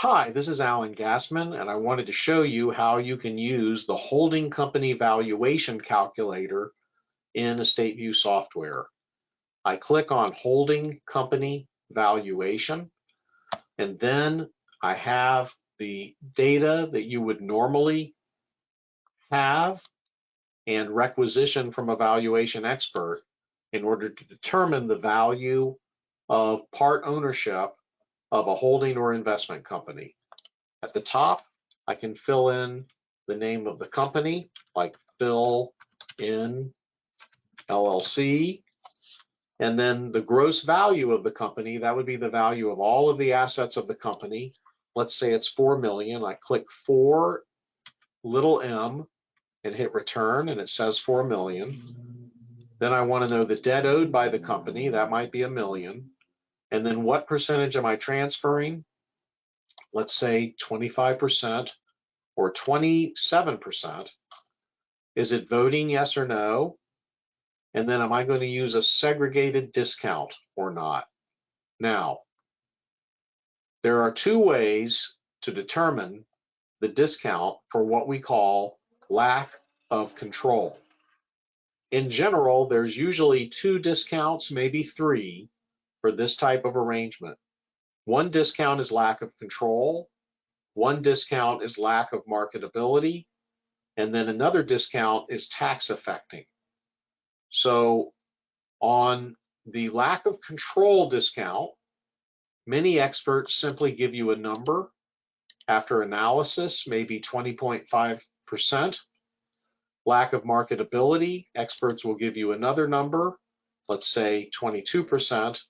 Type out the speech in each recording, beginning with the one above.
Hi, this is Alan Gassman, and I wanted to show you how you can use the holding company valuation calculator in EstateView software. I click on holding company valuation, and then I have the data that you would normally have and requisition from a valuation expert in order to determine the value of part ownership of a holding or investment company. At the top, I can fill in the name of the company, like fill in LLC, and then the gross value of the company, that would be the value of all of the assets of the company. Let's say it's 4 million. I click 4 little m and hit return, and it says 4 million. Then I want to know the debt owed by the company, that might be $1 million. And then what percentage am I transferring? Let's say 25% or 27%. Is it voting yes or no? And then am I going to use a segregated discount or not? Now, there are two ways to determine the discount for what we call lack of control. In general, there's usually 2 discounts, maybe 3, for this type of arrangement. One discount is lack of control, one discount is lack of marketability, and then another discount is tax affecting. So on the lack of control discount, many experts simply give you a number after analysis, maybe 20.5%. Lack of marketability, experts will give you another number, let's say 22%.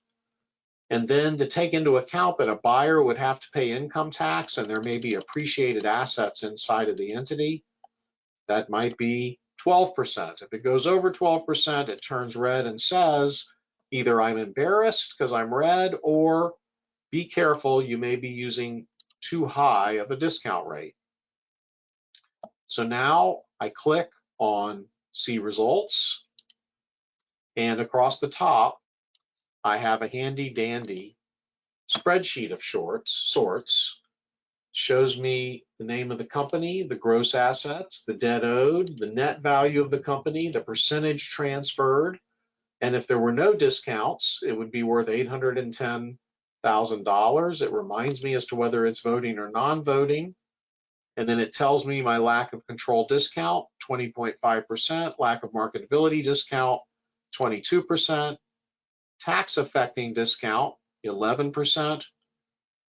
And then to take into account that a buyer would have to pay income tax and there may be appreciated assets inside of the entity, that might be 12%. If it goes over 12%, it turns red and says, either I'm embarrassed because I'm red, or be careful, you may be using too high of a discount rate. So now I click on See Results, and across the top, I have a handy dandy spreadsheet of sorts. Shows me the name of the company, the gross assets, the debt owed, the net value of the company, the percentage transferred, and if there were no discounts, it would be worth $810,000. It reminds me as to whether it's voting or non-voting, and then it tells me my lack of control discount, 20.5%, lack of marketability discount, 22%, tax affecting discount, 11%.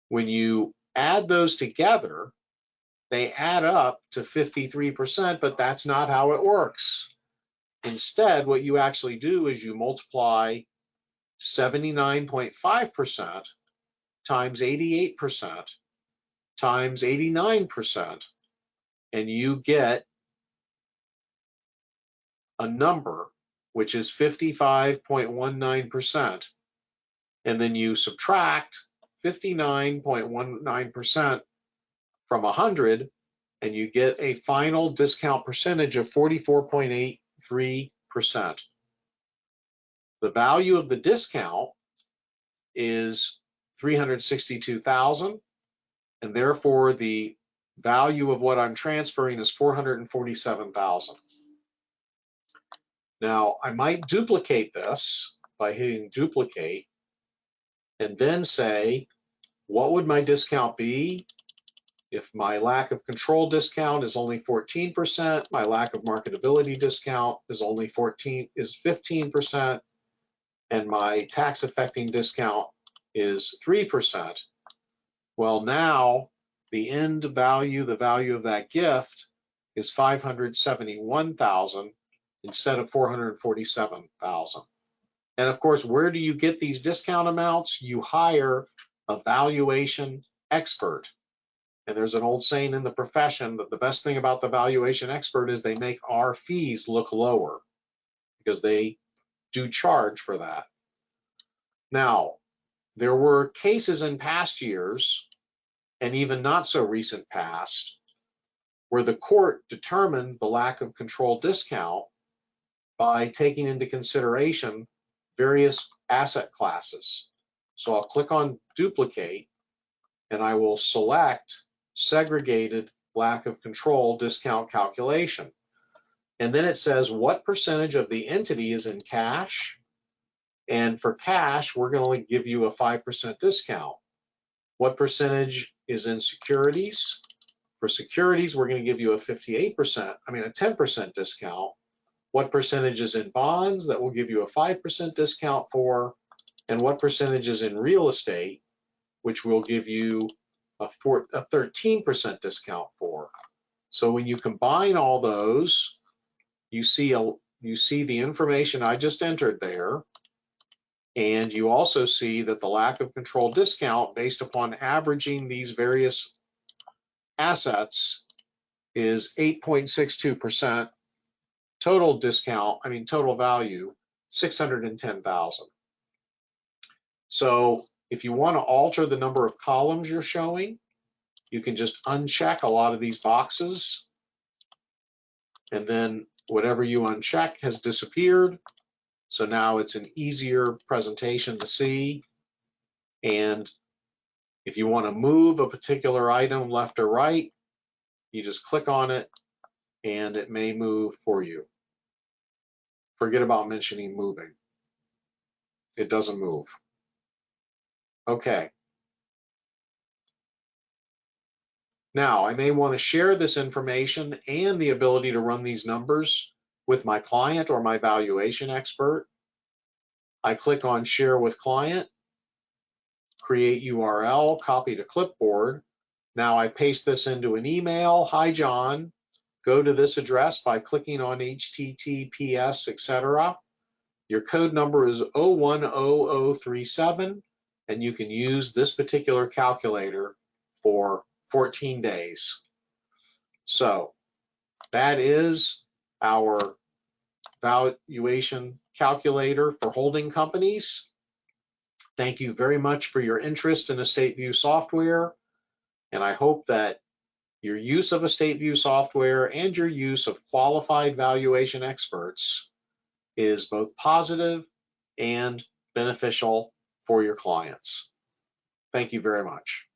When you add those together, they add up to 53%, but that's not how it works. Instead, what you actually do is you multiply 79.5% times 88% times 89%, and you get a number which is 55.19%. And then you subtract 59.19% from 100, and you get a final discount percentage of 44.83%. The value of the discount is $362,000, and therefore the value of what I'm transferring is $447,000. Now, I might duplicate this by hitting duplicate and then say, what would my discount be if my lack of control discount is only 14%, my lack of marketability discount is only 15%, and my tax affecting discount is 3%. Well, now the end value, the value of that gift, is $571,000 instead of $447,000. And of course, where do you get these discount amounts? You hire a valuation expert. And there's an old saying in the profession that the best thing about the valuation expert is they make our fees look lower because they do charge for that. Now, there were cases in past years, and even not so recent past, where the court determined the lack of control discount by taking into consideration various asset classes. So I'll click on duplicate, and I will select segregated lack of control discount calculation. And then it says what percentage of the entity is in cash. And for cash, we're going to give you a 5% discount. What percentage is in securities? For securities, we're going to give you a 10% discount. What percentage is in bonds? That will give you a 5% discount for. And what percentage is in real estate, which will give you a 13% discount for. So when you combine all those, you see the information I just entered there, and you also see that the lack of control discount based upon averaging these various assets is 8.62%. Total discount, total value, 610,000. So if you want to alter the number of columns you're showing, you can just uncheck a lot of these boxes, and then whatever you uncheck has disappeared. So now it's an easier presentation to see. And if you want to move a particular item left or right, you just click on it and it may move for you. Forget about mentioning moving. It doesn't move. Okay. Now, I may want to share this information and the ability to run these numbers with my client or my valuation expert. I click on Share with Client, create URL, copy to clipboard. Now I paste this into an email. Hi, John. Go to this address by clicking on HTTPS, etc. Your code number is 010037, and you can use this particular calculator for 14 days. So that is our valuation calculator for holding companies. Thank you very much for your interest in EstateView software, and I hope that your use of EstateView software and your use of qualified valuation experts is both positive and beneficial for your clients. Thank you very much.